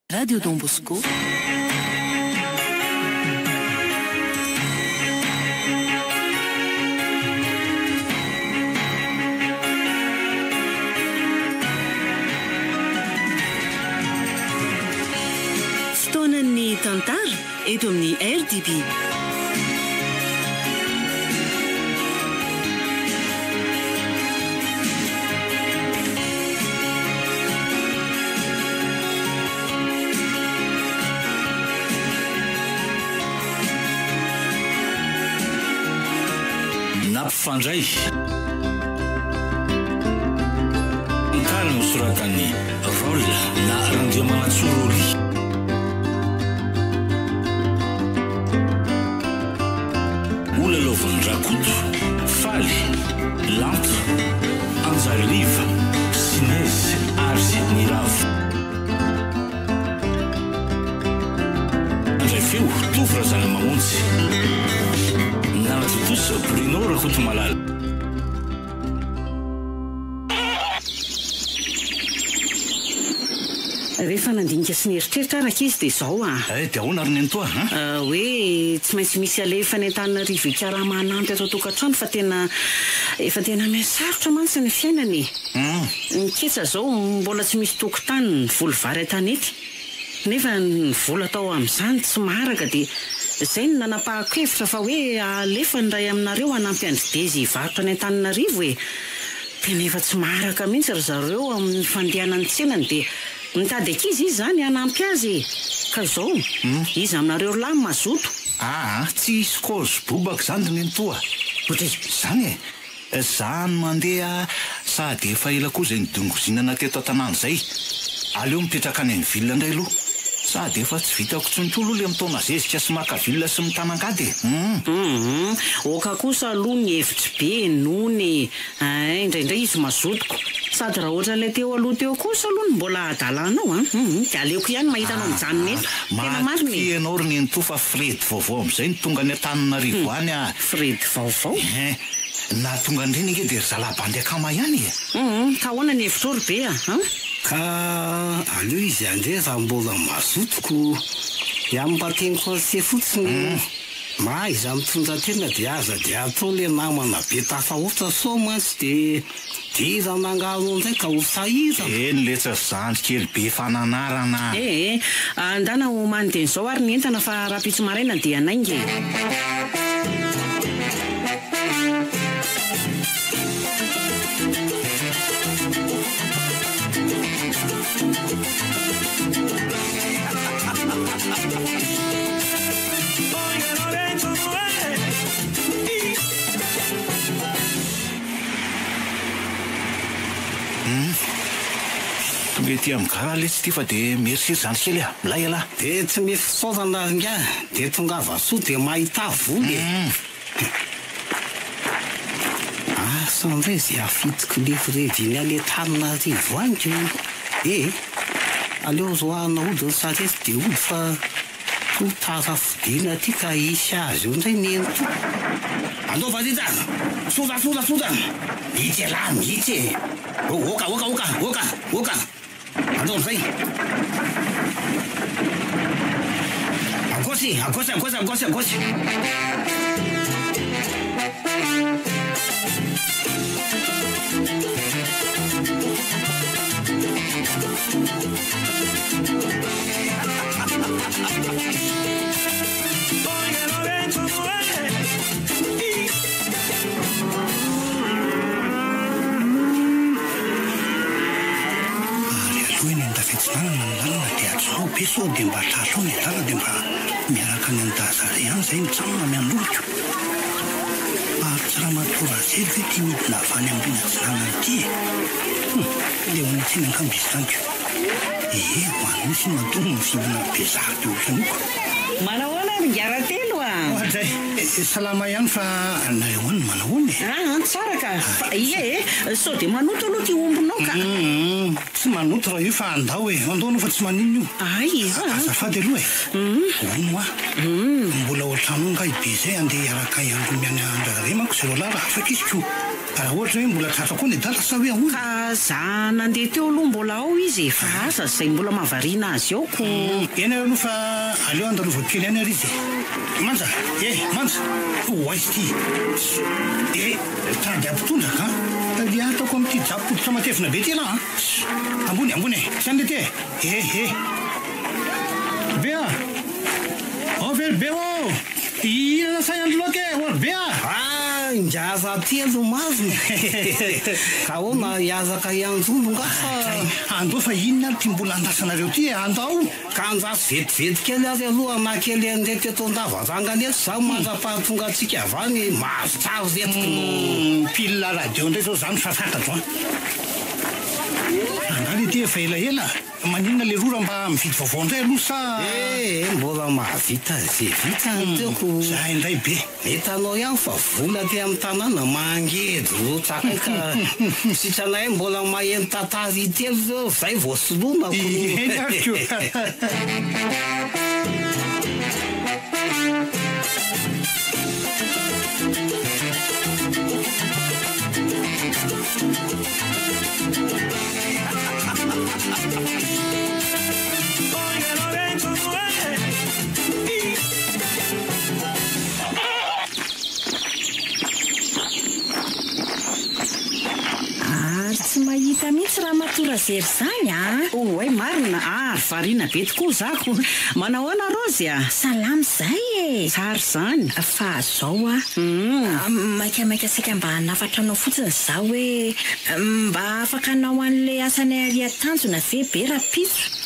Radio Don Bosco. Fotoanan'ny tantara eto amin'ny RDB. Nampifandray tantara nosoratan'ny Rolla na Randiamanatsoroli. Olalovany Rakoto, Faly, Lanto, Anjariva, Sinezy ary Niravo. Andray feo tovra zana mamonjy Naratutusa Bruno Rakoto Malala. Rehefa nandinika sy nieritreritra araka izy dia izao dia ahoana ary ny antoa hoe tsy maintsy misy alefa ny Antananarivo ikaramananty atao tokantrano fa efa tena misarotra mantsy ny fiainany. Niketsa zao mbola tsy misy tokotany ny voly vary an-tanety nefa ny vola atao amin'izany tsy maharaka dia izay no nanapahako hevitra fa hoe alefa ny ray aminareo hanampy andry Dezy varotra ny Antananarivo tena efa tsy maharaka mihitsy ry zareo amin'ny fandehanany tsenany dia mitady ankizy izy zany hanampy azy ka izao izy aminareo lahy mazoto. Tsy isy kozy bobaka zany ny antoa zany zany mandeha sady efa ela koa zay nidongozinana teto an-tanàna zay aleo mipetraka any amin'ny vilona indray aloha sady efa tsy vitako tsontolo le mitona zezika sy maka vilona sy mitanangady. Oka kosa aloha ny hevitry be nony indraindray izy mazotoko sady raha ohatra ilay teo aloha teo kosa aloha ny mbola adalanao dia aleoko ihany mahitanao mijanona eto tena mariny ianao ry ny antoa fa Fredy vaovao amin'izay ny tonga ny Antananarivo any Fredy vaovao na tonga indreny nge dia ry zalabandy akama ihany ka ahoana ny hevitr'olo be ka aleo izy andray raha mbola mazotoko dia ampateniko se fotsiny izy mitondra tena dia aza dia atao le namana be tafahotra so mantsy dia raha nangaro ndray ka ho sahira letsa zandry kely be fananarana andana ho manodeny zao ary ny entana fa raha pitso maraina dia anaingy mety amin'ny gara letsy ty fa dia merci zany kely milay alahy dia tsy misy fisaovana nga dia tonga vasoa dia mahita voly sandray zay afitiko levireviny ale Antananarivo aniko aleo zoana ody ny sarety dia ody fa tara fidina ty ka isy azy eo ndray ny ento andao valita soda itsy alahy mihitsy oka andao n'izay agosy so dia mba trasao ny dala dia mba miaraka ny andazara ihany zay mitsanona mianoloko ary tsy raha matora zely ve ty midina avany ambina tsy nanany ty le onitsiny ankambo izy taniko hoany misy madono mividina be zary teo ohatraniko manahoana ry ngaratelo ohatray salama ihany fa nahoany manahoany tsara ka sao dia manoto aloha ty ombonao ka tsy manoto raha io fa andao andao fa tsy manino io azafady aloha ono mbola ohatrano nga be zay andeha iaraka iandro miany andraremako zay roalahy raha afaka izy ko raha ohatra hoe mbola tratra koa ny dala sa hoe ahoana ka za nandeha teo aloha mbola ao izy fa asa zay mbola mahavariana azy ao ko eny aloha fa aleo andalova kely any ary izy manja manja oaizy ty tady ampitondraka dia ataoko amin'ity japopototra matevina be ty ala ambony sany le ty bea very be o ina say andoloaka ory bea injaza telo mazony ka ona iazaka ianjombo nga andao fa inona ty mbola andasanareo ty andao ka anjasy vetivety kely azy aloha anakely andeha teto ndavarangany eto za mandrapahatonga atsika avany mazotravo zetiko pile radio ndray zao zany fafantatro andale ty efa elaela maninona le rora mba mividy vaovao ndray aloha sa mbola mahavita ze vita teoko za indray be hitanao ihany fa vola ty amin'ny tanàna mangedo tsakay ka sitranay mbola maheno tantary telo zao zay vao solonako tsy mahita mihitsy raha matora zery zany oay marina variana be tokoa zako manao ana rozy salamy zay tsary zany fa zao maikamaika sika mba nafatra anao fotsiny za hoe mba afaka anao an'le asanay ariatanjona ve be rapitso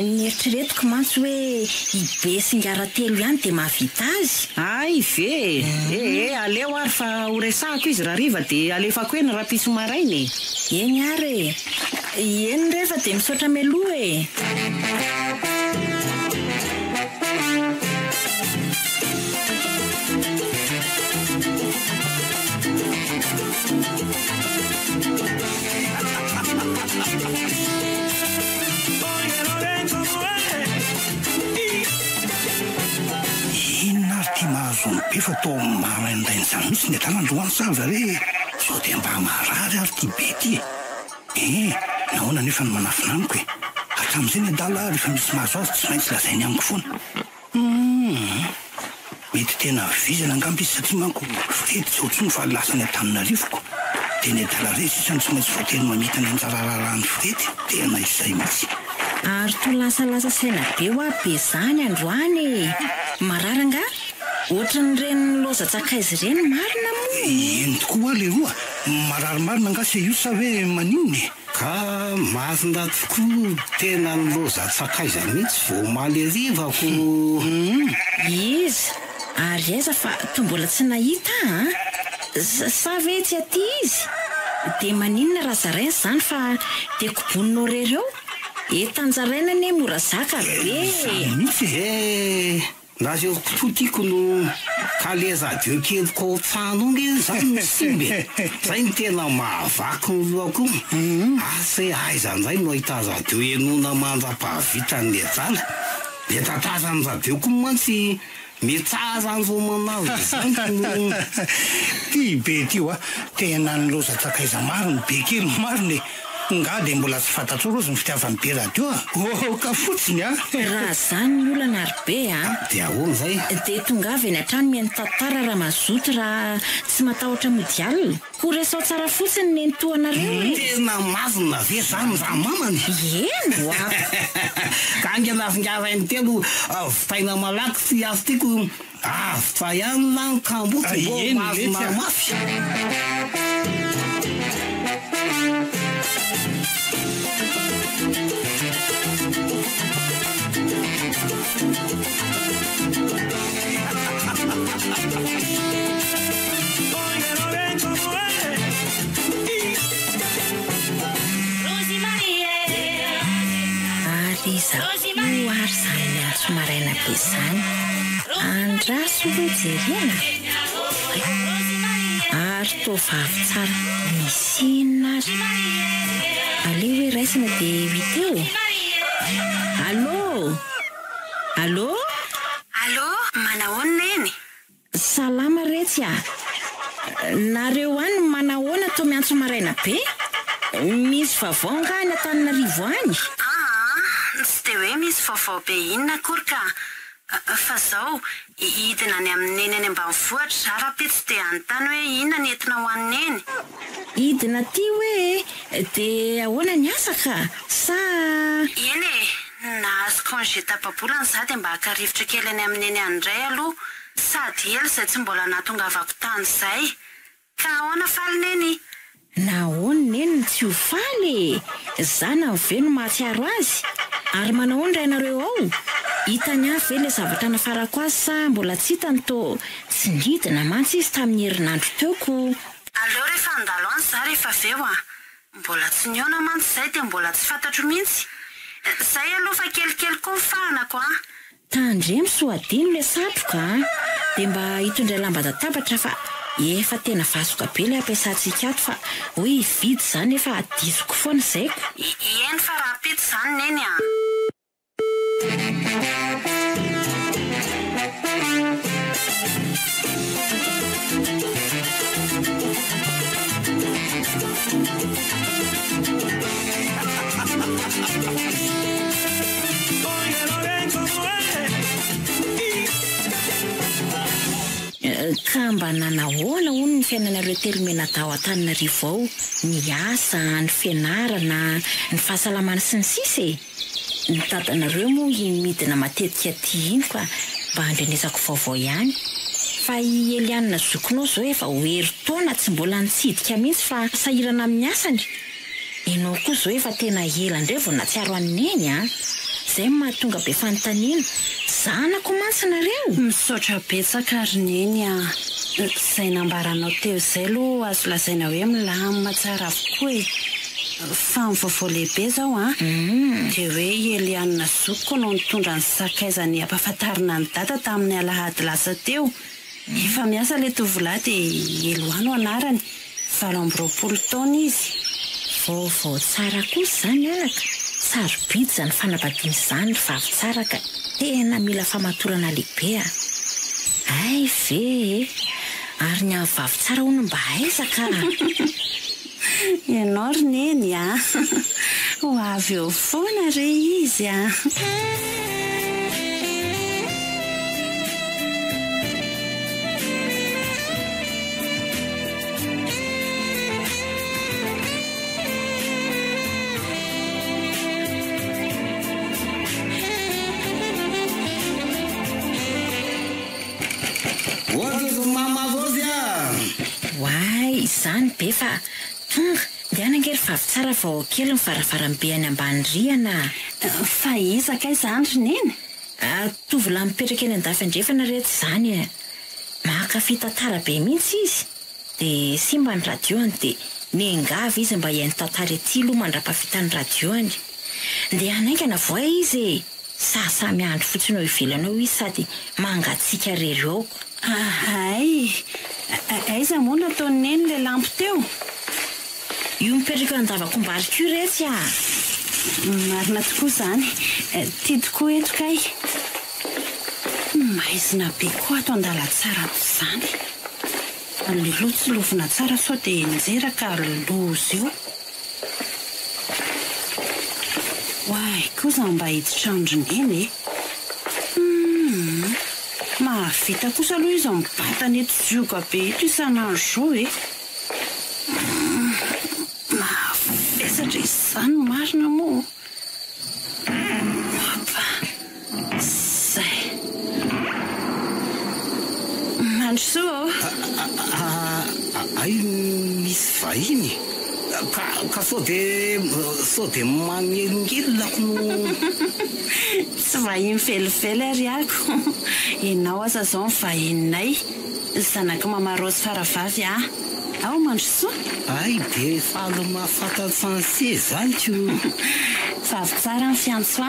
nieritreretiko mantsy hoe ibe singara telo ihany de mahavita azy ay ve aleo ary fa horesahako izy raha riva de alefako eny raha piso marainy eny ary eny rehefa de misaotra meloa be fa tao maraindrain'izany mihitsy ny atana androany savare sao dia mba marary ary ty be ty nahoana nefa ny manafinamiko hatramin'izay ny adala rehefa misy mahazo azy tsy maintsy lazainy amiko foana mety tena vizana angamby izy satria manko fety tsy ohatrony fa lasany an-tanonarivoko dia ny adala re sisany tsy maintsy voateny mamita ny anjarararany fety tena izay mihitsy ary to lasalasa saina be ho abe zany androany mararanga ohatra ny reny loza-tsakaizy reny marina moa eny tokoa le roa mararimarina angasa io sa hoe maninony ka marina tokoa tena ny loza-tsakaiza mihitsy vao maly rivako izy ary aiza fa to mbola tsy nahita sa ve tsy aty izy de maninona raha zarainy zany fa de koboninao rereo etanjaraina ne mora zaka be mihitsy raha zao kototiako no kalezadeo kely ko tsano nge zany simbe zay ny tena mahavaky ny loako asa aizan'izay no ahitazadeo enona mandra-pahavitany ejala de tatazany zadeo koa mantsy mitsara an'zao manao zany ty be tyo tena ny loza-tsakaiza mariny be kely mariny nga de mbola tsy fantatro rozy ny fitiavany be radio ka fotsiny raha zany ny olana ary be de ahoana zay de tonga avy ny atrano mihaino tantara raha mazoto raha tsy matahotra mody alina ho resao tsara fotsiny ny entoanareo tena mazina ve zany raha mamany eno ka angenafingazainy telo vitaina malaky sy azy tiako fa ihany na ny kambotsy mbo mazina mafy ary zany aso maraina be zany andraso hoe jerena ary to vavy tsara misinina azy ale hoe raisina de viteo allo manahoana eny salama retsy nareo any manahoana antso maraina be. Misy vaovao nga any Antananarivo any? Tsy dia hoe misy vaovao be inona akory ka fa zao hidina any amin'ny neny any ambanivohitra raha-pitsy dia anontany hoe inona ny entina ho an'ny neny. Hidina ty hoe dia ahoana ny asa ka sa? Eny nahazo congé tapabolana za dia mba haka-rivotra kely any amin'ny neny andray aloha sady ela izay tsy mbola nahatongavako tany izay ka ahoana faly neny? Nahoana neny tsy ho faly za na ve no mahatsiaro azy ary manao ny rainareo ao? Hitany avy ve le zavatra nafarako azy sa mbola tsy hitany to tsy nidina mantsy izy tamin'ny herinandro teoko. Aleo rehefa andalo any za rehefa aveo mbola tsy niona mantsy izay dia mbola tsy fantatro mihitsy. Zay aloha fa kelikely koa mifahanako Tandremo soadino le satroka dia mba hitondray lamba-databatra fa efa tena vasoka be le ampiasantsika ato fa hoe hividy zany efa adisoko foana zaiko. Eny fa raha-pitsy zany neny Ka mba nanahoana hono ny fiainanareo telomena tao Antananarivo ao? Ny asa, ny fianarana, ny fahasalamana sy ny sisa Ny tatanareo moa midina matetika ty iny fa mba handrenesako vaovao ihany. Fa i Eliana zokinao zao efa herintaona tsy mbola nitsidika mihitsy fa sahirana amin'ny asany. Ianao koa zao efa tena ela indray vao natsiaro any neny Zay mahatonga be fanontaniana. Zanako mantsy nareo. Misaotra betsaka ary neny izay nambaranao teo izay aloha azo lazaina hoe milamina tsara avokoa fa ny vaovao lehibe zao dia hoe Eliana Zokiko no nitondra ny sakaizany ampahafantarina ny dada tamin'ny alahady lasa teo. Efa miasa le tovolahy dia Eloano anarany 27 taona izy. Vaovao tsara kosa zany anaka. Sarobidy zany fanambadiana izany vavy tsara ka tena mila famatorana lehibe Ay ve ary ny vavy tsara hono mba aizaka Ianao ry neny ho avy eo foana re izy Izany be fa tonga dia nangery vavy tsara vao kely ny varavarambe any ambany rihana. Fa iza kay izany ry neny? Tovolahy mipetraka eny an-dafy andrefana rehetra izany Mankafy tantara be mihitsy izy dia simba ny radioany dia nengavy izy mba hihaino tantara ety aloha mandra-pafita ny radioany. Dia anaingana voay izy sasamy andro fotsiny eo ivelana eo izy sady mangatsiaka rereo. Aiza moa nataony neny le lampy teo? Io mipetraka an-davakombarika io rehetra marina tokoa izany. Tia tokoa eto kay. Maizina be koa ato an-dalantsara izany. Aleloha tsy lovina tsara sao dia njeraka loza eo. Hoay kosa mba hiditra andro neny Mahavita kosa aloha izy mibatana eto zioka be eto isan'andro Mavesatra izany marina moa. Zay. Mandrosoa Ay misy vahiny ka sao dia magnelongelonako Tsy vahiny felifely ary ako. Ianao aza zao ny vahininay. Zanaka mamarosy faravavy Ao mandrosoa. Ay dia falo mahafantatra français zany ko. Vavy tsara ny fiantso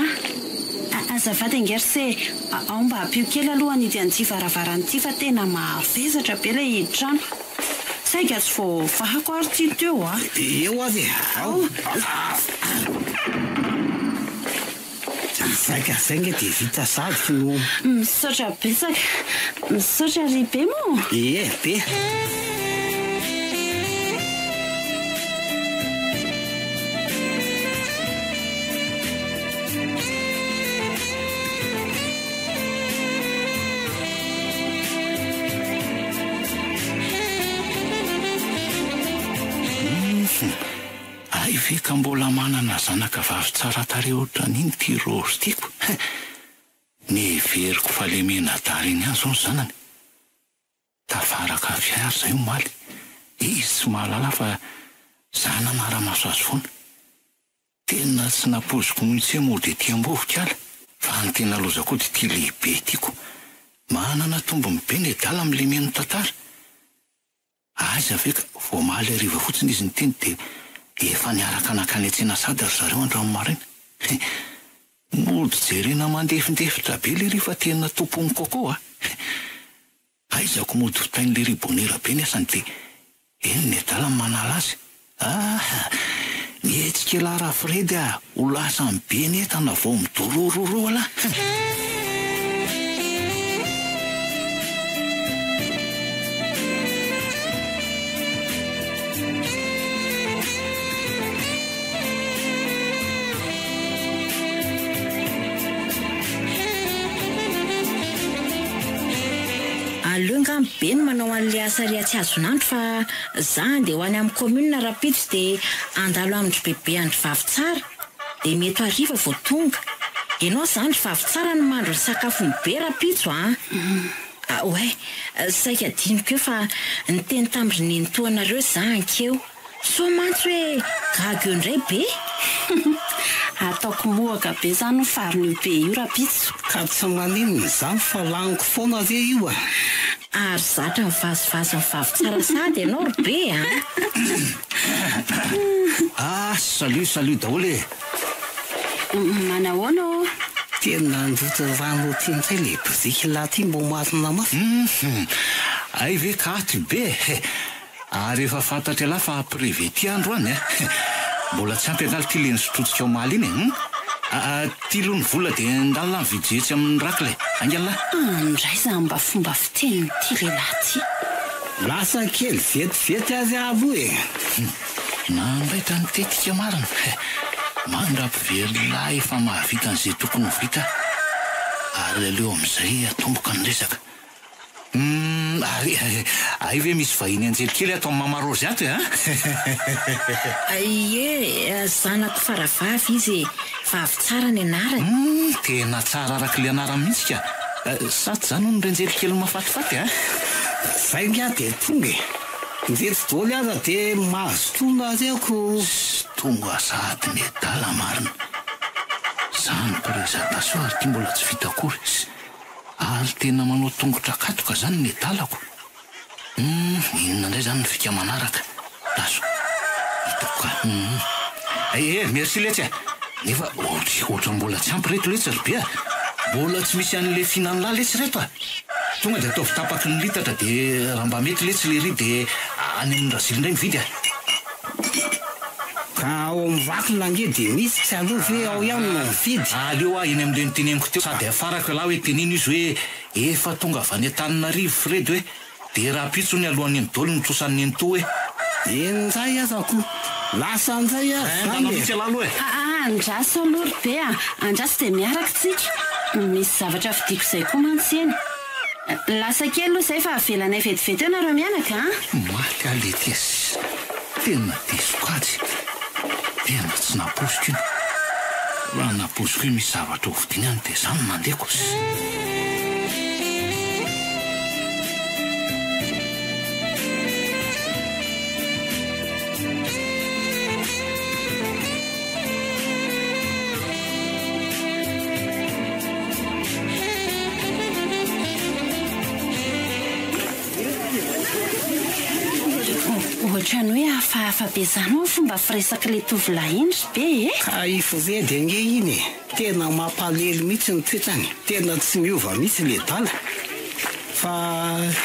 azafady angerse ao mba hampio kely aloha anidy an'ity varavaran'ity fa tena mahavezatra be ilay hiditra saika tsy vao fahako ary ty teo Eo avy saika sainga dia vita sady no misaotra betsaka. Misaotra ry be moa. Be veka mbola manana zanaka vavy tsara tare ohatran' iny ty Rose tiako. Neveriko falemena dara iny ihany zao ny zanany. Tavaraka avy ary zay omaly. Izy tsy mahalala fa zanana ara-maso azy foana. Tena tsy napoziko mihitsy moa dia ty ambovoka ala. Fa ny tena lozako dia ty lehibe tiako. Manana tombony be ny dala amin'ilay meno tantara. Aiza ve ka vao mahaly hariva fotsiny izy niteny dia efa niaraka nakany an-tsena sady ry zareo andramomaraina. Mody jerena mandefindefitra be le rifa tena tompony kokoa. Aizako mody fitain'le ribonera be ny asany dia eny ny dala manala azy. Nietsika lara Fredy ho lasa ny be ny entana vao midorororo ala. Aleo ngam be ny manao an'ilay asa riatsy azonandro fa zany dia ho any amin'ny commune Rapitso dia andalo amin'ny bebe andry vavy tsara dia mety hariva vao tonga. Ianao zany ry vavy tsara no mandro ny sakafony be Rapitso Oe, saika diniko eo fa ny teny tamin'ny nenitoanareo zany keo. So mantsy hoe gaga eo indray be. Ataoko mohaka be zany ny fariny io be io Rapitso. Ka tsy maninona izany fa laniko foana ve io Ary zatra ny vazivazy ny vavy tsara sady ianao ry be Salut daholo e. Manahoana o? Tena nandrota rano tiany zay le bozika lahy ty mbo marina mafy. Ay ve katy be. Ary efa fantatra lahy fa privé ty andro any mbola tsy ampy angaly ty leny sotrotsika ao maly iny ty lo ny vola dia ndalina ny vidjetsy amin'ny rakle angala. Ndray za mba fomba fiteny ty lehilahy ty. Lasa kely vetivety azy avo Nambaitra ny tetika marina. Mandra-pivery lahy efa mahavita an'izay tokony ho vita. Ary aleo amin'izay atomboka ny resaka. Ay ve misy vahiny anjelikely atao amin'ny Mama Rose ato zanako faravavy izy vavy tsara ny anarany. Tena tsara araka le anarany mihitsy ka. Saty zany no renjelikely mahafatifaty Zay ngia dia tonga Njery dôly aza dia mahazo tonga azy ako. Tonga sady ny dala marina. Zany présentation ary ty mbola tsy vita akory. Ary tena manao tongotra katoka zany ny dalako. Inona indray zany ny fika manaraka. Taso. Hitako ka. Merci letsy nefa ohatra mbola tsy ampy reto letsy ry be Mbola tsy misy an'le fihinany lahy letsy reto Tonga dia ataovy tapaky ny litatra dia raha mba mety letsy le ry dia any amin'ny Razily indray mividy Ka ao amin'ny vaky lange dia misy tsy aloha ve ao ihany no mividy. Aleo iny amin'le niteneniko teo sady afaraka lahy hoe teniny izy hoe efa tonga avy any Antananarivo Fredy hoe dia Rapitso ny alohan'ny Ndolo ny trosan'ny Nto hoe enjay azako lasa anjay mihitsy alalo Andraso aloha ry be Andraso dia miaraka tsika. Misy zavatra fidiko izay koa mantsy eny. Lasa kely aloha izay fa avelanay vetivety eo nareo mianaka Maty alety esy. Tena disoko azy. Tena tsy napoziko iny. Raha napoziko io misy zavatra ho vidiana any dia izany mandehako Ohatrany hoe hafahafa be zany ho fomba firesaka le tovolahy iny ry be Ka ifovedy ange iny tena mampalely mihitsy ny toetrany. Tena tsy miova mihitsy le dala. Fa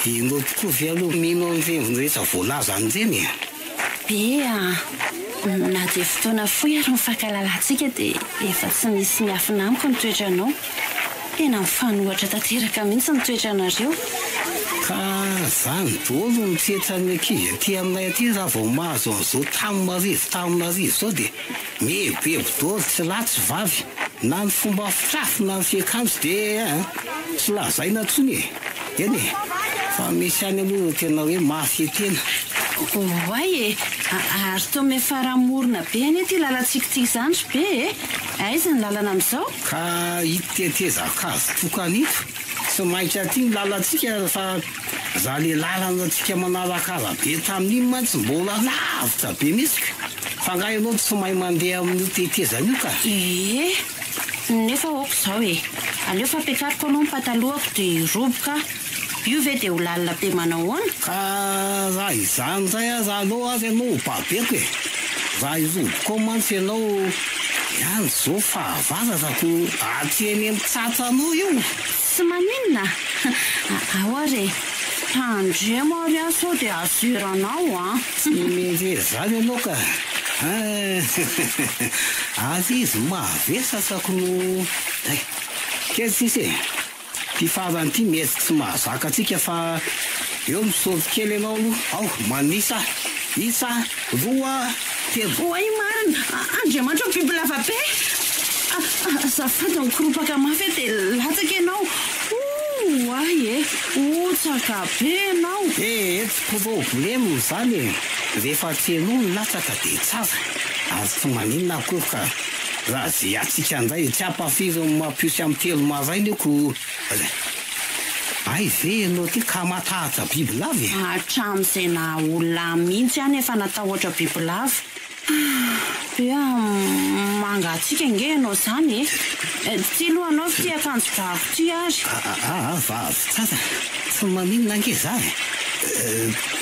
ino tokoa ve aloha mino amin'ny rehetra voalaza an'izany Be na dia fotoana fohy ary mifankahalantsika dia efa tsy misy miafina amiko ny toetranao. Tena mifanohatra tanteraka mihitsy ny toetranareo. Ka zany dôlo ny toetrany ankizy aty aminay aty raha vao mahazo an'izao taminarivo zao dia mebebo dôlo tsy lahy tsy vavy. Na ny fomba fitrafy na ny fiakanjo dia tsy lazaina intsony eny fa misy any aloha tena hoe mafy tena. Oay ary to me faramorona be anie ty lalantsikitsiky zany be aiza ny lalana amin'izao ka itetezakazo tokanito sy mainka aty ny lalantsika fa za le lalanatsika manalakala be tamin'iny mantsy mbola lavitra be misika fa nga ianao tsy mahay mandeha amin'ny tetezana io ka nefa oko zao aleo fa ampiakariko anao ny patalohako dia roboka io ve dia ho lalina be manao ahoana ka raha izany zay aza aloha azy ianao babeko raha iroboko mantsy ianao ihany zao fahavazazako atyeny amin'ny tsatsanao io tsy maninona ao ary tandremo ary aso dia azuranao mety zany ianao ka azy izy mavesasako no kely sisy ty farany ty mety tsy mahazaka atsika fa eo misovy kely ianao aloha ao manisa isa roa telo oay marina andriamanitra o biby lava be zafady nikoropaka mafy dia latsaka ianao ay otsaka be ianao tsy problème zany rehefa telo ny latsaka dia tsara ary tsy maninona koa ka raha zay atsika andray tsy ampafiry mampiosy amin'ny telo maraina ioko ay ve ianao ty ka matahatra bibilava hatramin'izay na olona mihitsy any efa natao ohatra bibilava dia mangatsika nge ianao zany ty alohanao ty akanjo vavo ty ary vavo tsara tsy maninona nge zany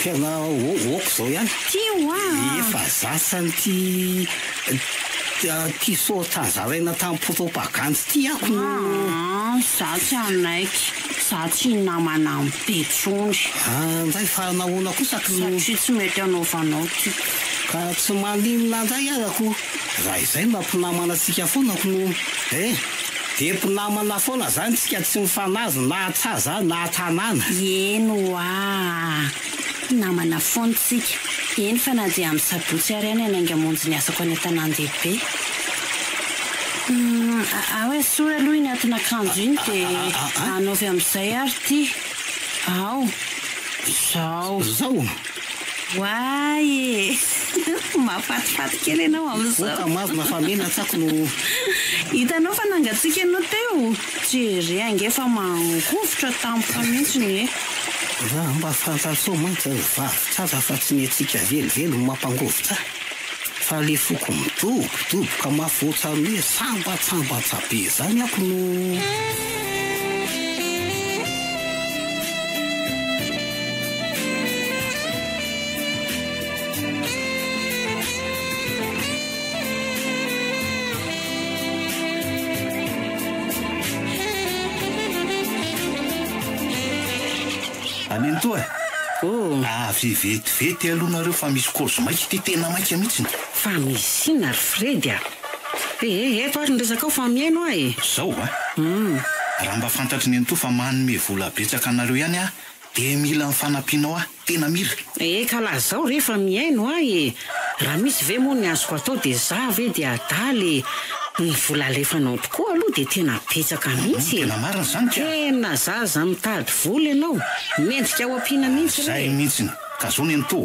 tena oko zao ihany ty efa zasany ty sotanzaraina tamin'ny poto-paganjy ty ako za tsy anaiky za tsy namana mipetsondry ndray fa nahoana kosaka satria tsy mety anaovanao ty ka tsy maninona ndray azako raha izay mampinamana tsika foanako no dia mpinamana foana zany tsika tsy mifanazy na tsaza na tanàna eno namana foana tsika eny fa na dia amin'ny sabotsy ary any anainga monjy ny asako any an-tanàn-dehibe hoe sora aloha iny atina akanjo iny dia anaovy amin'izay ary ty ao zao way mafatifaty kely ianao amin'izao mazona fa mena tsako no hitanao fa nangatsika ianao teo jery ange fa mangovotra tampoka mihitsy raha mba fantatso mantsy vavitsara fa tsy netsika velivelo mampangovotra fa le foko midobodoboka mafotsy hoe sambatsambatsa be zany ako no aneny toa vetivety alohanareo fa misy kozo maiky ty tena maika mihitsiny fa misy ina ry fredy eto ary nyresaka ao fa miaino zao raha mba fantatry ny eny to fa manome vola betsaka anareo ihany dia mila mifanampianao tena mila ka laha zao rehefa miaino raha misy ve moa ny azoko atao dia za ve dia adaly ny vola alefanao tokoa aloha dia tena betsaka mihitsy tena marina zany tena zaza mitady vola ianao mendrika ao ampiana mihitsy zay mihitsiny ka zao ny eny to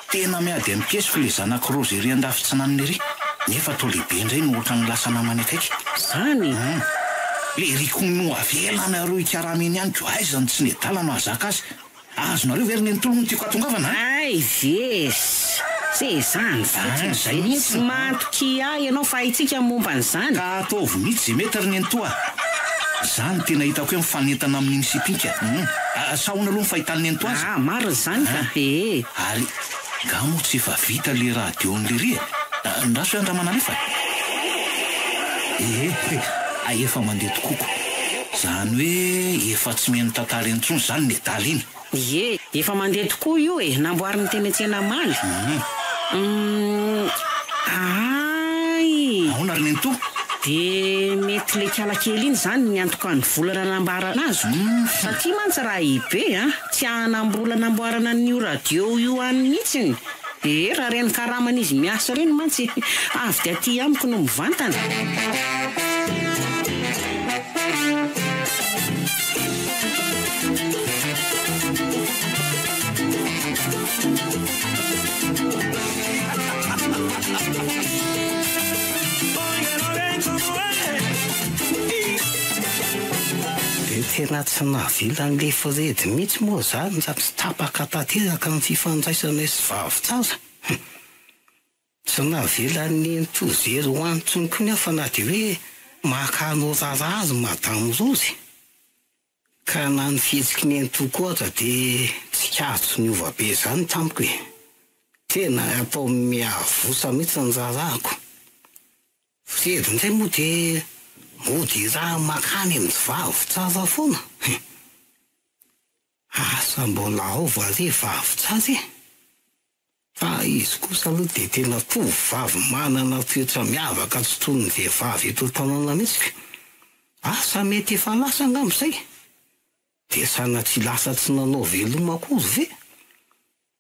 tena miady amin'ny piesiko le zanako rozery andafitsananiny ery nefa atao lehibe indray no ohatra ny lasa namany akaiky zany le riko no avelanareo ikarameny ihany ko aizany tsy nedalano ahazaka azy azonareo very ny entolo ny tiako atongavana zay zany zay mihitsy matoky ianao fa itsika momba n'izany ka ataovy mihitsy zay mety ry ny eny toa zany tena hitako hoe mifanentana amin'iny sipika sahoana aloha ny fahitany eny to azy mariny zany ka ary gamo tsy efa vita le radion'le ry ndaso andramana nefa efa mandeha tokoko zany hoe efa tsy meno tantara entsony zany ny daly iny efa mandeha tokoa io namboariny teny an-tsena maly ahoana ry neny to dia mety le kalakely iny zany ny antoka ny volana nambarana azy satria mantsy raha ibe tsy hanambola namboarana n'io radio io any mihitsiny raha reny karamana izy miasa reny mantsy avy dia aty amiko no mivantana dia tena tsy navila n'le firedy mihitsy moa zany sady tsy tapaka tanteraka ny fifandraisana sy vavitsaza tsy navila ny ntozery ho antsony koa nefa na dia hoe makano rara azy madamo rozy ka na ny fihetsiky ny entoko ohatra dia tsy katso ny ovabe zany tamiko e tena atao miavosa mihitsy ny rarahako firedy indray moa dia mody raha makany amin'ny vavy tsara foana asa mbola aova re vavy tsara e fa izy kosa aloha dia tena tovovavy manana toetra miavaka tsy toy ny vehivavy eto tanàna mihitsy asa mety efa lasa angamb'izay dia sanatsy lasa tsy nanao veloma akory ve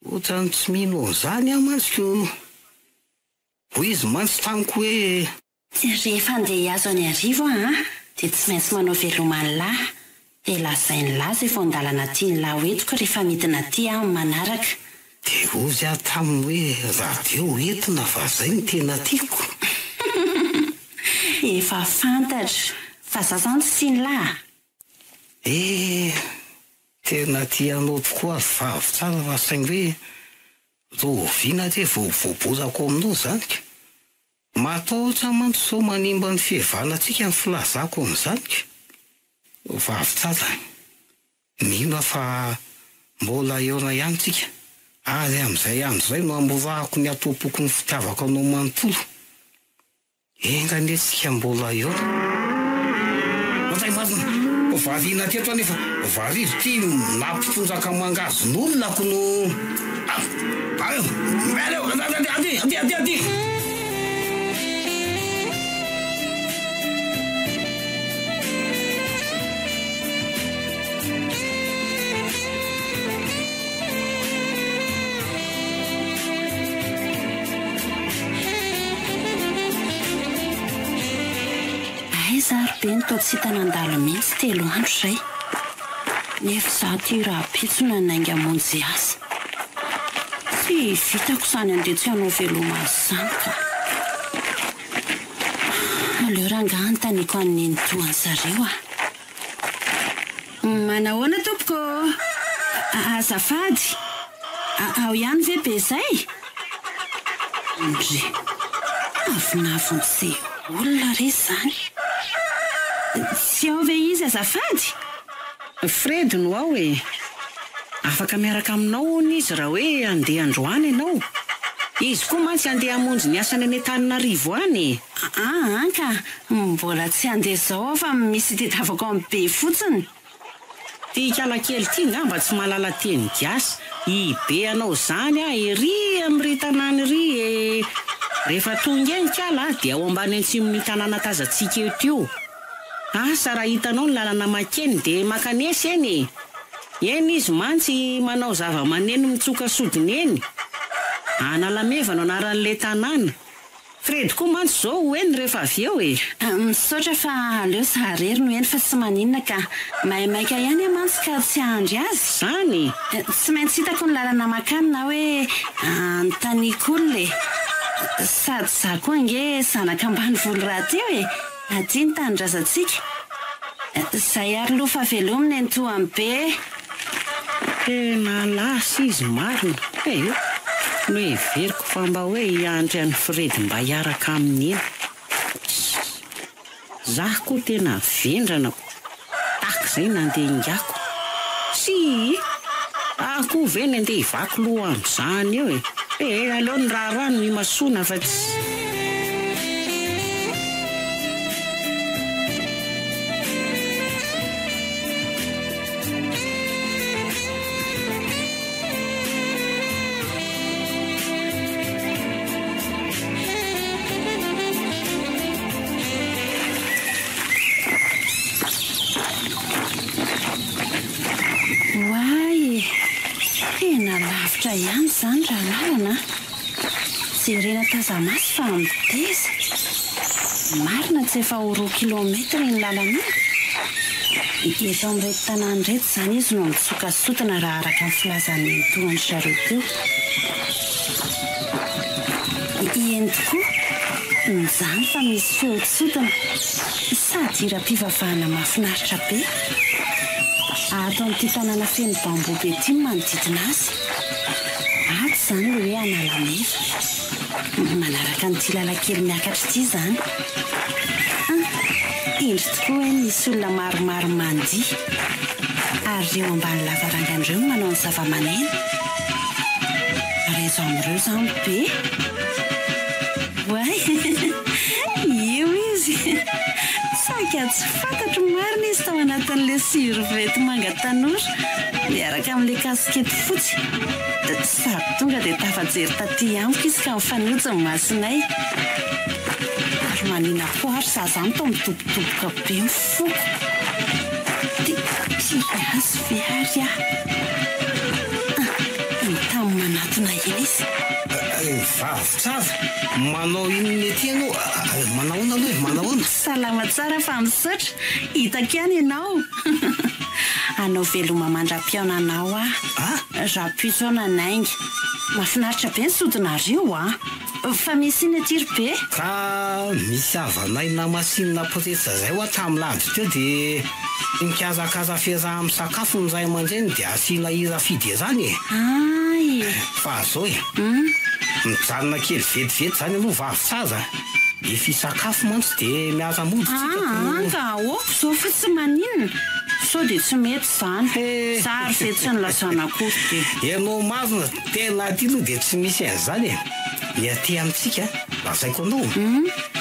ohatrany tsy mino an'izany aho mantsika ho izy mantsy taniko hoe rehefa andeha hiazo any arivo dia tsy maintsy manao velomany lahy dia lazainy lahy zay vao andalana tiany lahy hoentiko rehefa midina ty manaraka dia ozy aho taminy hoe radio entina vazay ny tena tiako efa fantatra fa za zany sy ny lahy tena tianao tokoa vavy tsara fa saingy hoe roviana te voabozako aminao zanyka matahotra mantsy sao manimba ny fihevanantsika ny filazako amin'izanyka vavy tsara mino fa mbola eona ihany tsika ary amin'izay andro izay no amborahako ny atopoko ny fitiavako anao manontolo enganetsika mbola eo mazay mazina variana teto anefa varizo ty nampitondraka mangazon'olonako no ady zary be ny to tsy hitanandalo mihitsy telo andro izay nefa za ty raha pitsona nainga monjy asa tsy vitako izany andeha tsy hanao veloma azy zany ka aleo ranga antaniko an'ny nitoany zareo manahoana tompoko azafady ao ihany ve be zay ndre avinavon'izay olona re zany tsy ao ve izy azafady Fredy no ao afaka miaraka aminao izy raha hoe andeha androany ianao izy koa mantsy andeha hamonjy ny asany any Antananarivo any ka mbola tsy andeha zao fa misy tedavako amin'ny be fotsiny ty kalakely ty ngamba tsy mahalala teny gasy ibe anao zany ery amin'ny tanàna ry rehefa tonga eny kala dia ao ambany antsimon'ny tanàna tazatsika eto asa raha hitanao ny lalana makeny dia makanesy eny izy mantsy manao zava-maneno mitsoka sodiny eny analamevana anaran'le tanàna Fredy koa mantsy zao eny rehefa avy eo misaotra fa aleo zarery no eny fa tsy maninona ka mahimaika ihany mantsy ka tsy ahandry azy zany tsy maintsy hitako ny lalana makany na hoe antaniko olona sady za koa nge zanaka ambany volo raha ty aty ny tanindrazantsika zay ary lofa velomina ny toany be tena lasa izy marina no everiko fa mba hoe hiandry an'ny Fredy mba hiaraka amin'ny eny zaho koa tena vendrana taka izay nandeha ingako sy ako ve ny andeha hivako loha amin'izany eo aleo ny raharano mimasona fa tsy lavitra ihany zany raha lalana jerena tazamasy fa miteza marina tsy efa 4 kilometatra ny lalana eto amin'irety tanàna reto zany izy no mitsokasotana raha araka ny filazan'ny toany zareo teo eny tokoa nyzany fa misy feotsotana sady ira-pivavahana mahafinaritra be ato amin'ity tanàna feno bambobe ity manodidina azy. Aty zany hoe Analameva. Manaraka n'ity lalankely miakatra ity zany. Indry tokoa hoe nisy olona maromaro mandihy ary ireo ambany lavarangandreo manao ny zava-maneno. Rezo amin'ireo zany be. Way, io izy. Saika tsy fantatro marina izy tao anatin'ilay survety manga tanora miaraka amin'ilay kaskety fotsy. Sady tonga dia tafajery taty amiko izy ka mifanojo ny masonay. Ary manina koa ary zaza any tao mitobotoboka be mifoko. Dia azy veary aho. Tamin'ny manatona iny izy. Vavitsara, manao inona ety ianao? Manahoana aloha e, manahoana? Salama tsara fa misaotra, hitako ihany ianao. Anao veloma mandram-piaonanao rahampitso nanaingy. Mahafinaritra be ny sodinareo fa misy iny aty ry be. Ka misy havanay na masinina potetsa zay ho tamin'ny lady teo dia nikazakaza fiarahana amin'ny sakafo ny ray aman-dreny dia asiana hira fidy zany e. Ay. Fa zao e. Mijanona kely vetivety zany aloha vavitsara. Efa isakafo mantsy dia miasa mody tsika. Ka aoko zao fa tsy maninona. Sao dia tsy mety zany. Sary fe tsy nilazana akory be. Ianao marina tena aty aloha dia tsy misy an'izany e. Miaty amintsika lazaiko anao.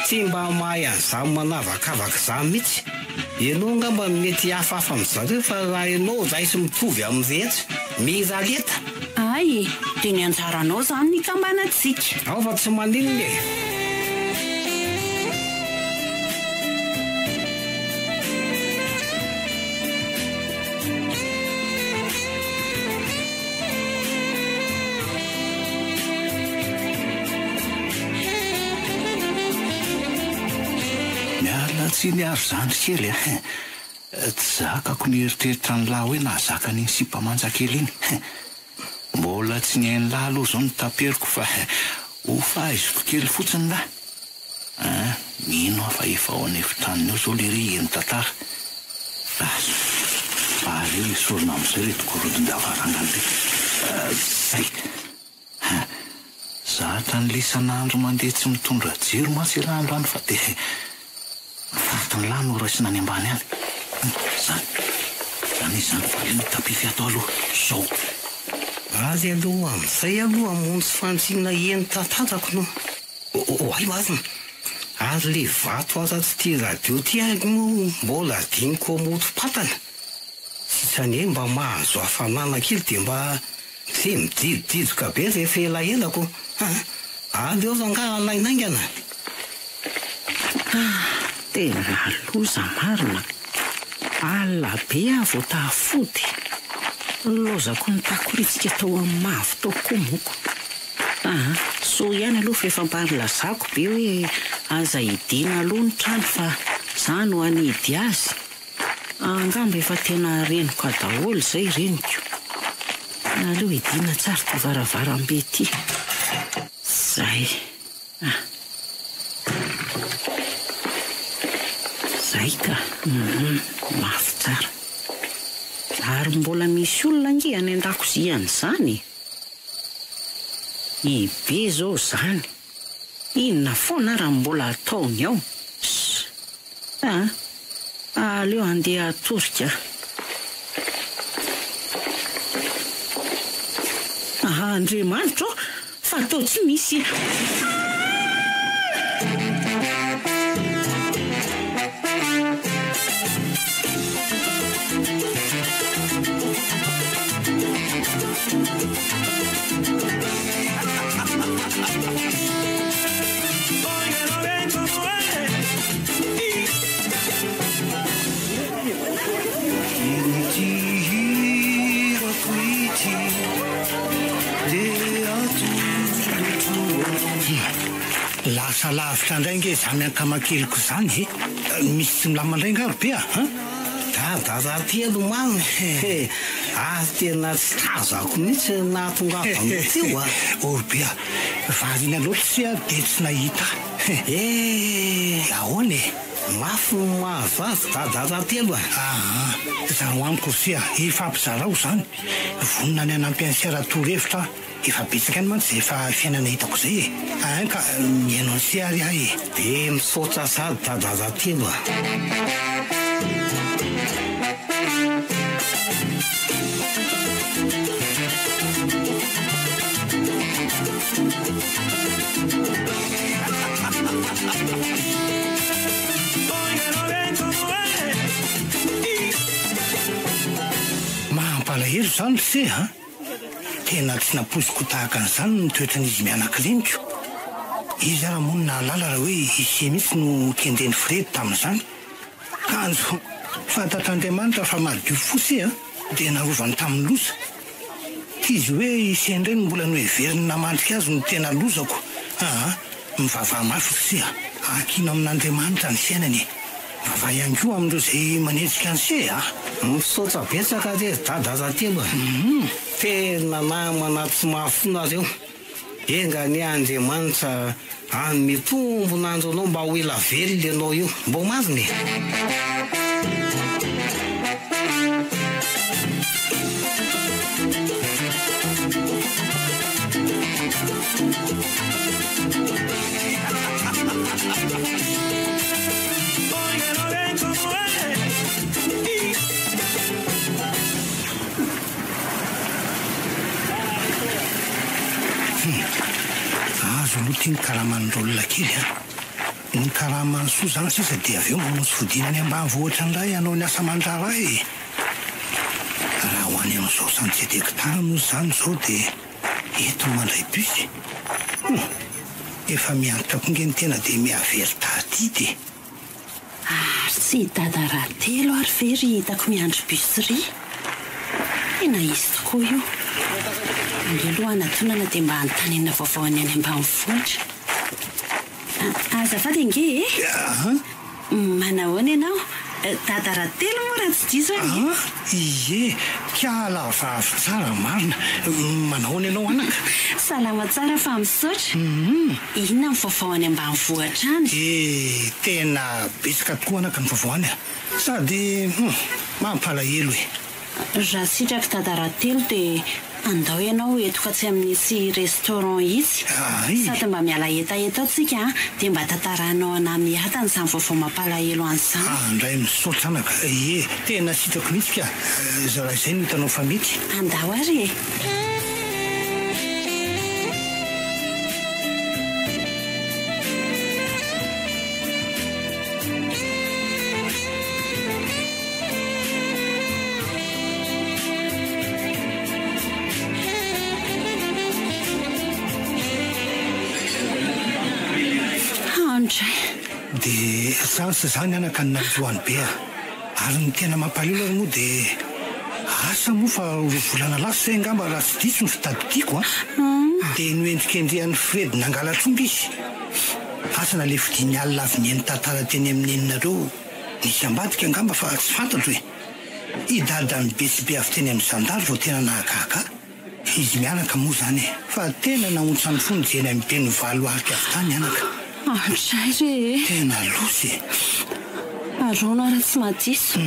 Tsy mba mahay an'izany manavakavaka izany mihitsy. Ianao angamba mety hafahafa amin'izareo fa raha ianao zay sy mitovy amin'ny rehetra mira leta. Ay, dia ny anjaranao zany ny kambanantsika. Ao fa tsy maninona e. Tsy niaro zany kely tsy zakako ny eritreritra ny lahy hoe nahazaka ny sipamanjakely iny. Mbola tsy ny hain'ny lahy aloha zao ny taperiko fa ho fahaiziko kely fotsiny lahy. Mino aho fa efa ao an'efitraniny eo zao le ry eny tantara. Fa reo isorona amin'izay retiko rodon-davarangana re. Zay. Zatra ny lisan'andro mandeha tsy mitondra jiro mantsy ilan'andro any fa dia faritra ny lahy no raisina any ambany any. Zany izany valiny tapify ato aloha zao. Azy aloha amin'izay aloha amono sy fantsina eny tantarako no. Ay marina. Ary le vato aza-tsy ty radio ty aiko mo mbola diniko moto-patana. Sisany hoe mba mahazo hafanana kely dia mba tsy mididididoka be rehefa elaelako. Avy eo zanga alainaingana. Tena loza marina. Alina be avo tafody. Lozako ny takoritsika tao amin'ny mavo tao komoko. So ihany aloha fa efa mpanilazako be hoe aza hidiana aloha ny trano fa zany ho anidy azy. Angamba efa tena reniko daholo zay reniko. Aleo hidiana tsara ty varavarambe ty. Zay. Zay ka. Mafy tsara. Ary mbola misy olona nge any an-dakozia an'izany. Ibe zao zany. Inona foana raha mbola ataony ao. Aleo andeha atorika. Andriamanitra fa atao tsy misy. Lasa lavitra indray nge zany ankamakeliko zany misy tsy milamandray ngaro be da ty alomany tena tsy tazako mihitsy nahatongava mihitsy io Orbea varina loatra sy dia tsy nahita ahoana mafy mahavazy dadaza telo za ho amiko sia ifampizarao zany vonina ny anampiansiara torohevitra efa betsaka any mantsy efa fiainana hitako zay ka miaino ny siary ahy de misaotra sady dadaza telo mahampalahelo zany se tena tsy naposiko tahaka an'izany no toetran'izy mianakiremiko izy raha monina alala raha hoe ise mihitsy no kendeny fredy tamin'izany kanjo fantatr'Andriamanitra fa madio fosy dia narovany tamin'ny loza izy hoe isendray no mbola no heveriny namandrika azy no tena lozako mivavaha mafy se akino amin'Andriamanitra ny fiainany vava ihany koa amin'ireo zay manetsika ny se misaotra betsaka re dadaza telo tena namana tsy mahafona azy eo enga ny Andriamanitra anome tombonandro anao mba ho ela velona ianao io mbo mariny azo aloha tia ny karaman'olona kely ny karamany soa zany sisa dia avy eo mamonjy fodinany ambanivohitra indray ianao ny asa mandrara raha ho any amin'izao santiety hektara moa zany zao dia eto mandray busy efa miantotra konge ny tena dia mihavery tady dia tsy dada raha telo ary very hitako miandro busserie tena izy tokoa io alealoha anatonana dia mba antanina vaovao any any ambanivohitra azafady ange manahoana ianao dada raha telo moa raha tsy diso iye kialavavy tsara marina manahoana ianao anaka salama tsara fa misaotra inona ny vaovao any ambanivohitra any tena betsaka tokoa anaka ny vaovao any sady mampalahelo raha sitraka dada raha telo dia andao ianao etoka tsy amin'nisy restaurant izy sady mba miala etaeta atsika dia mba tantaranao ana miatany izany vaovao mampalahelo an'izany andray misaotra anaka tena sitrako mihitsy ka za raha izay no hitanao fa mety andao ary dia sansy zany anaka ny najoany be ary ny tena mampalelo ary moa dia asa moa fa volana lasa zay ngamba raha tsy diso ny fitaditiako dia noendrikendrehan'ny fredy nangalatromba izy asa na le fidiny alina avy ny eny tantara teny amin'ny eninareo nisy ambadika ngamba fa tsy fantatro idadany betsibe avy teny amin'ny zandary vao tena nahakaka izy mianaka moa zany fa tena naontsany fony jeny amin'ny be ny valo arika avy tany anaka andray re tena losy arona raha tsy madiso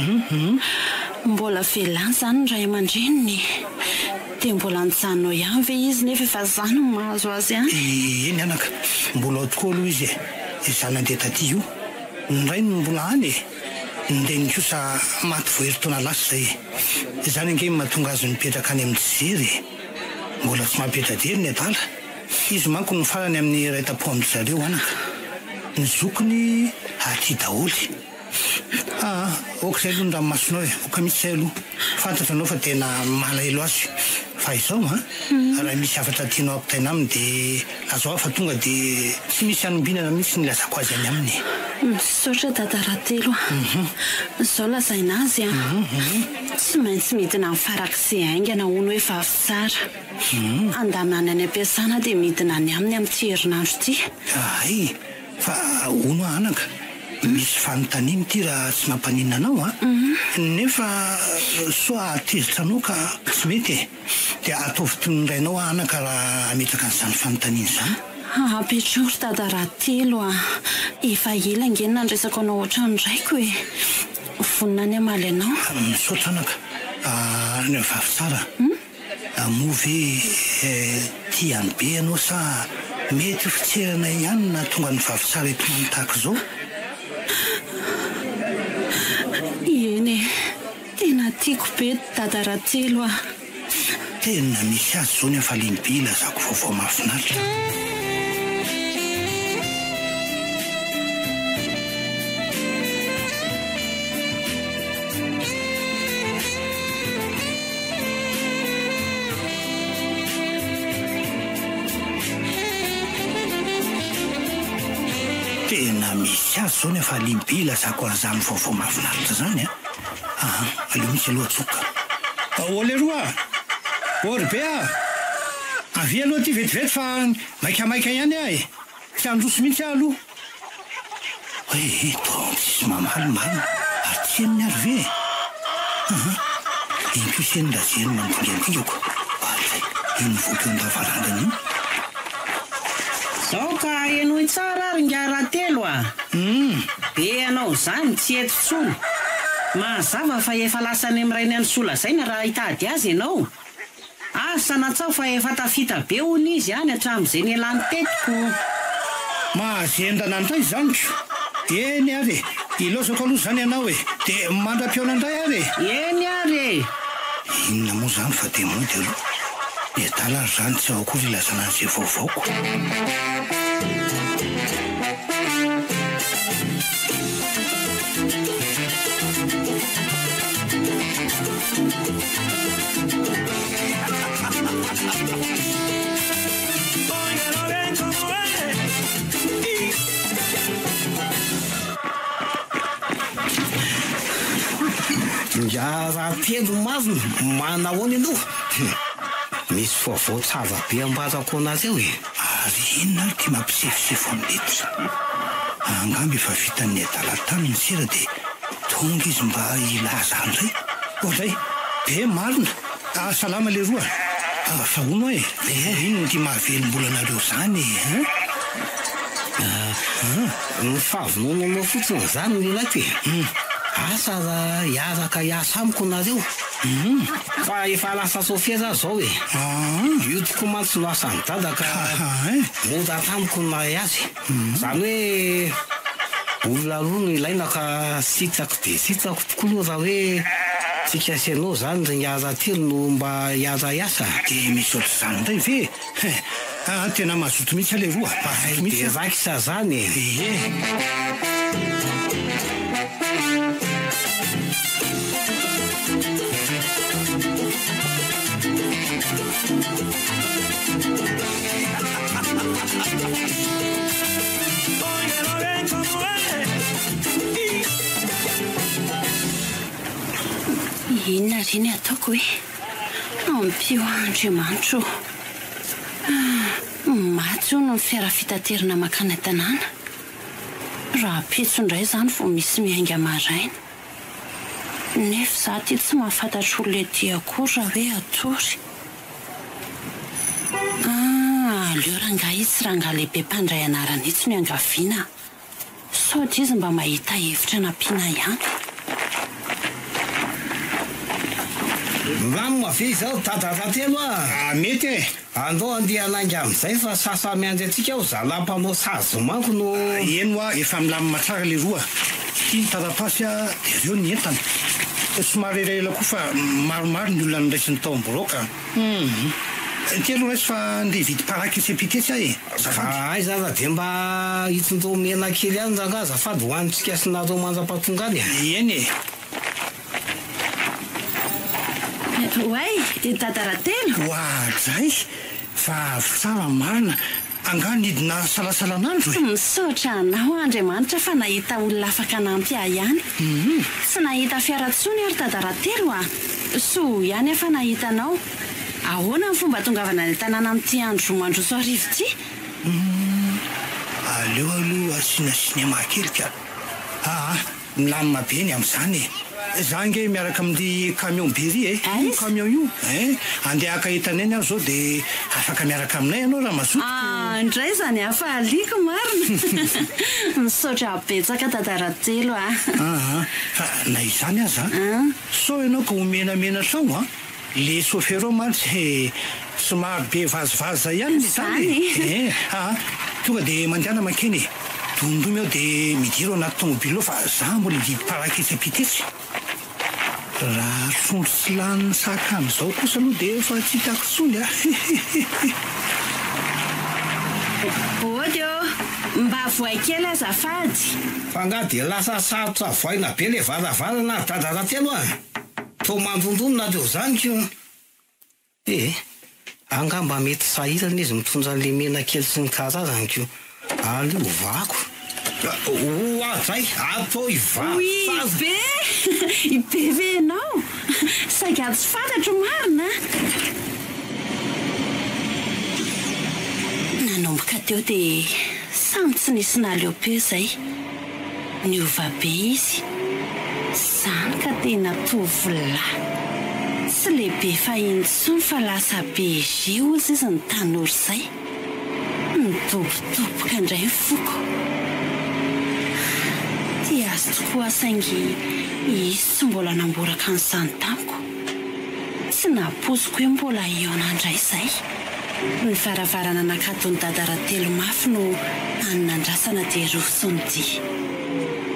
mbola velany zany ny ray aman-dreniny dia mbola nijanonao ihany ve izy nefa efa zany no mahazo azy eny anaka mbola ao tokoa aloha izy zanandeha taty io ny ray no mbola any ndeny kosa maty voheritaona lasa zay zany ange mahatonga azy mipetraka any amin'ny jery mbola tsy mampetradery ny adala izy manko ny farany amin'ny raitapo amin'ny zareo anaka ny zokony aty daholy okazay aloha ny ranomasonao oka misy zay aloha fantatra anao fa tena malahelo azy fa izao raha misy afatra tianao ampitaina aminy dia azao fa tonga dia tsy misy anombinana mihitsy ny lazako azy any aminy misaotra dada raha telo zao lazaina azy tsy maintsy midina ny farak'izay aingana hono hoe vavy tsara andamina any ampiasana dia midina ny aminy amin'ity herinandro ity fa hono anaka misy fanontaniana ity raha tsy mampaninana anao nefa soa atezitra anao ka tsy mety dia ataovy toy ny rainao anaka raha ametraka an'izany fanontaniana izany Petror Tadarahatelo efa ela ngenina andresako anao ohatrany raiko hoe vonina any amaly anao. Misaotra anaka ny vavy tsara movie tiany be ianao sa mety fitserana ihany na tonga ny vavy tsara eto manotahaka izao? Eny tena tiako be Tadarahatelo tena misy azy zao ny afaliany be ilazako vaovao mahafinaritra. Tena misy azy zao ny afaliany be ilazako an'izany vaovao mahafinaritra zany aleo misy aloha tsoka. Oleroa Orbe avy aloha ty vetivety fa maikamaika ihany ahy tsy androso mihitsy aho aloha. Hoe tsisy mamalimaly ary tsy henony ary ve inko seny lazeny manodingadigako zay iny voky eo andavarangana iny. Zao ka enoy tsara ary Ngarahatelo be anao zany tsy eto tsony mazava fa efa lasany am'rainy any sola zay na raha hitady azy ianao. Asa natsao fa efa tafita be hony izy any hatramin'izay ny elany tetiko. Mahazendana andray zany eny ary ilosako aloha zany ianao de mandra-piona andray ary eny ary inona moa zany fa de mody aloha edala ary zany tsy aokory ilazana an'izay vaovaoko. Ngarahatelo marina manahoana ianao misy vaovao tsara be ambarako anazy eo ary inona ary ty mampisefosefo amin'nety angamba efa vitan'ny adala tany ny sera de tonga izy mba ilaza andray zay be marina salama le roa fahono ino ty mahavelom-bolanareo zany ny fahavonoana anao fotsiny zany ny laty asa raha hiaraka hiasa amiko nareo fa efa lasa Sofia za zao io toko mantsy no asany dada ka mora tamiko na azy zany hoe olona aloha no ilaina ka sitrako de sitrako tokoa loha raha hoe tsika asianao zany re Ngarahatelo no mba hiara hiasa de misy ohatry zany ndray ve tena mazoto mihitsy ale roa de rakisa zany inona reny ataoko hoe ampio Andriamanitro maty io no ny fiara fitaterana makana tanàna raha petso indray zany vao misy miainga maraina nefa za ty tsy mahafantatra olona ety akory raha hoe atory aleo rangaha itsy rangaha lehibe mpandray anarana itsy no angaviana sao dy izy mba mahita hevitra nampiana ihany. Rano mave zao Tadarahatelo mety andao andeha anainga amin'izay fa sasa miandry atsika aho zalampanao sazo manko no eno efa milamina tsara le roa iny tarapasy de reo ny entana somary ela koa fa maromaro ny olona niraisiny tao amboroka telo resy fa nde vity paraketsy apitetsy ay zaza de mba hitsindro mena kely any ranga azafady hoanitsika sinareo manjam-patonga any eny Way Tadarahatelo zay fa tsara marina anganidina salasalanandro misaotra anao Andriamanitra fa nahita olona afaka nampy ahy ihany tsy nahita fiaratsony ary Tadarahatelo so ihany afa nahitanao ahoana ny fomba tongavana ny tanàna amin'ity andro mandroso arivo ty aleo aloha asiana sinema kely ka milamina be ny amin'izany zange miaraka amin'ny camion bery camion io andeha akahitana eny aho zao dia afaka miaraka aminay ianao raha mazoto indray zany afa aliko marina misaotra betsaka tadaratelo fa na izany aza so ianao ka homenamena trano le chauffeur mantsy somary be vazivaza ihany zany tonga dia mandeana makeny dondomy ao dia midiro anaty tomobilo fa za mbola mividy paraketsapitetsy raha sondro sy laniny sakany zao kosa aloha dia efa tsy hitako tsony odio mba voay kely azafady fa nga dia lasa sarotra voaina be le varavara tadaratelo tomandondonona deo zaniko angamba mety sahirana izy mitondra le mena kely sy ny karazaniko alio vako zay atao be be venao saika tsy fantatro marina nanomboka teo dia samy tsy nisy naleopeo zay niova be izy zany ka tena tovolahy tsy lehibe fahintsony fa lasa be zio izy izy ny tanora zay midobodoboka indray foko ty azo tokoa saingy izy tsy mbola namboraka nyzany tamiko tsy napoziko hoe mbola ionandray zay ny varavarana nakatony dadaratelo mafy no anonandrasana dia rosondy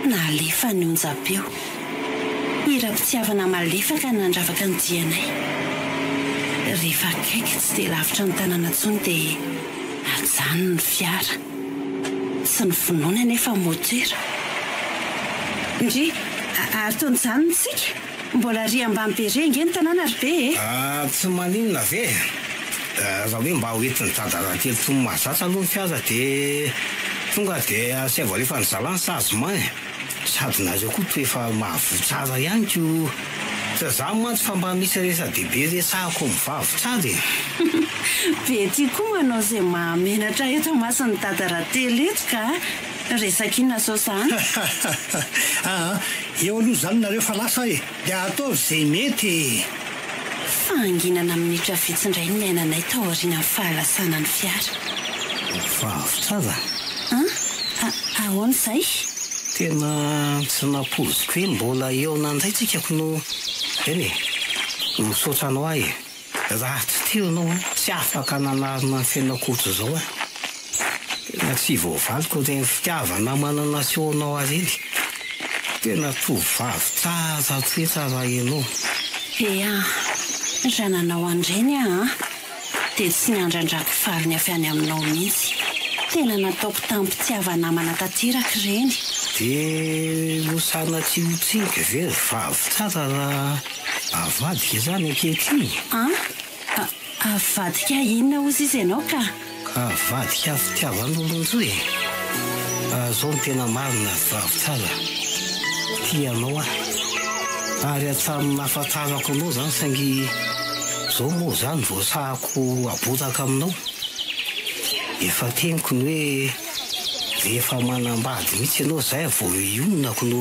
nalefa ny onjapeo ira-pitiavana malefaka nandravaka ny dianay rehefa akaiky tsy dia lavitra ny tanàna ntsony dia ajany ny fiara sy ny vonoana nefa motera ndry ary tonyjany ntsika mbola ry ambamperenge ny tanàna ry be tsy maninona ve raha hoe mba hoentiny dadaratelo tomy mahazatra aloha ny fiara dia tonga dia asiava lefa ny zalany sazoma sady nareo koa to efa mahavotsara ihany ko za mantsy fa mba misy resa-dehibe resahako mivavy tsara be ty koa manao izay mahamenatra eto masiny dadaratelo eto ka resaka inona sao zany eo aloha zany nareo fa lasa dia ataovy izay mety fanginana minitra vitsindray ny miainanay tao ariana ny fahalasana ny fiara vavy tsara ahoana izay tena tsy napoziko hoe mbola eo nandray tsikako no eny misaotra anao ahy raha tsy teo anao tsy afaka nanarina ny fiainakotro zao tena tsy voavaliko reny fitiavana manana sy onao areny tena tovavy tsara toetra enao raha nanao andreny dia tsy niandrandrako fariny avy any aminao mihitsy tena nataoko tampitiavana manatateraka ireny dia losana tsy hotsinika ve vavy tsara raha avadika zany ankehitiny avadika inona ozy izy ianao ka avadika fitiavan'olonjo zao ny tena marina vavy tsara tianao ary atsaminy nafatarako anao zany saingy zao moa zany voasahako aboraka aminao efa teniko ny hoe rehefa manambady mihitsy ianao zay vo ionako no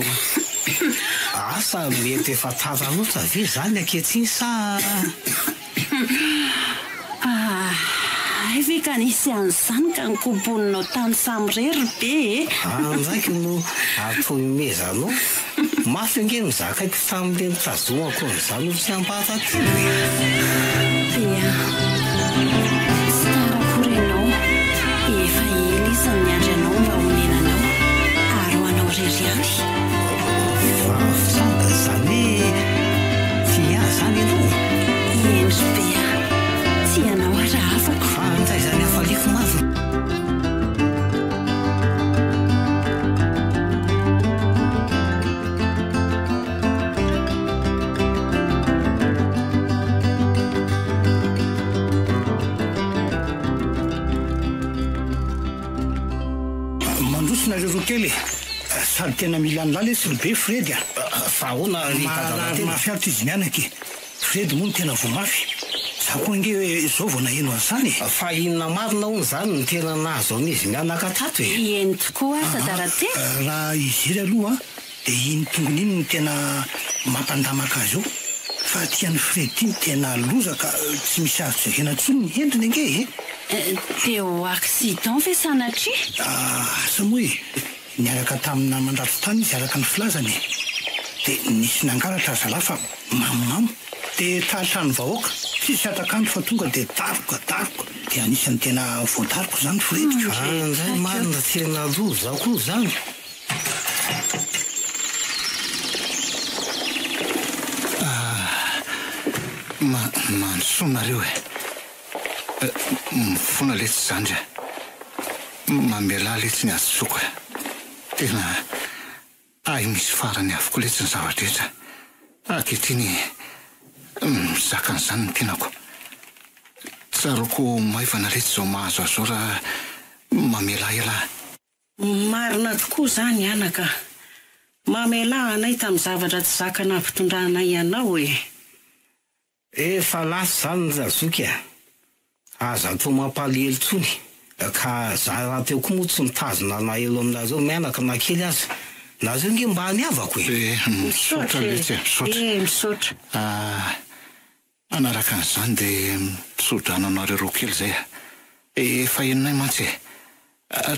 asa mety efa tara loatra ve zany ankehitsiny sa ve ka nisy an'izany ka nikoboninao tany samyrery be andraiky no atao imezanao mafy ange mizakaiko tamile mitazomako n'izany olo tsy ampahataty sarakorenao efa ela izany miandry anao mba homenanao ary ho anao reryany vavitsanga zany tia zany ianao endry bea tianao raha afako fanzay zany afaliko mafy mandrosonareo roa kely sady tena mila ny lala sy ny be fredy fa ahoana mafiaritra izy mianaky fredy moa no tena vo mafy za koa nge hoe zao vo naheno an'izany fa inona marina hono zany ny tena nahazo an'izy mianaka tato eny tokoa sadarate raha izy iry aloha dia iny tongony iny no tena mampandamaka azy io fa tian'ny Frediny tena loza ka tsy misy azo jerena tsony ny endriny ange teo accident ve sanatria asa moa niaraka tamina mandrafo tany izy araka ny filazany dia nisy nangaratra zala fa mamomamo dia tahatrany vahoaka tsisy atakando fa tonga dia daroka dia anisany tena voadaroko zany Frediko zay marina tena loza koa zany mansoanareo mifona le tsy zandry mamela le tsy ny azo soko tena misy farany avoko le tsy ny zavadrehetra akehitriny mizaka n'izany ny tenako tsaroko maivana le tsy zao mahazo azo raha mamela ela marina tokoa zany anaka mamela anay tamin'ny zavatra tsy zakana ampitondrahanay ianao efa lasa zany ny zazoky aza to mampalihelo tsony ka za raha teo koa moa tsy mitazona na elo amina zao mianaka na kely aza na zao nge mba haniavako misaotra letsy misaotra anaraka an'izany dia misodrano anareo roa kely zay efa enonay mantsy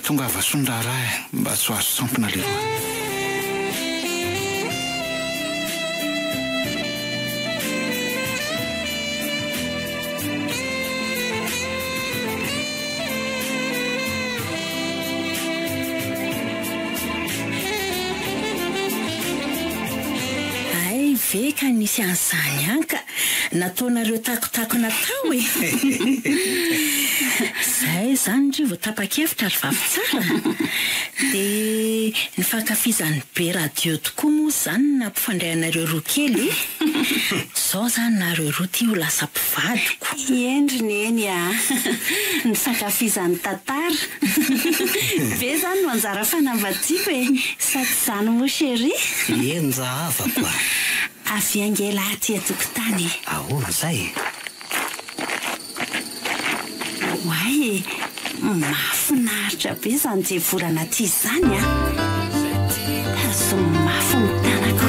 tonga avasondraha raha mba tsy ho azo sampona le roa ka nisy an'izany anka nataonareo takotako natao zay zany ndry vao tapa-kevitra ry vavy tsara dia nifankafizany be radio tokoa moa zany nampifandray anareo roa kely zao zany nareo roa ty ho lasa mpivadiko endriny eny nifankafizany tantara be zany no anjara fanambadiako sady zany moa chéri eny zahavako avy angela aty atokotany ahoana zay hoay mahafinaritra be zany je volana ty zany azo mafy mitanako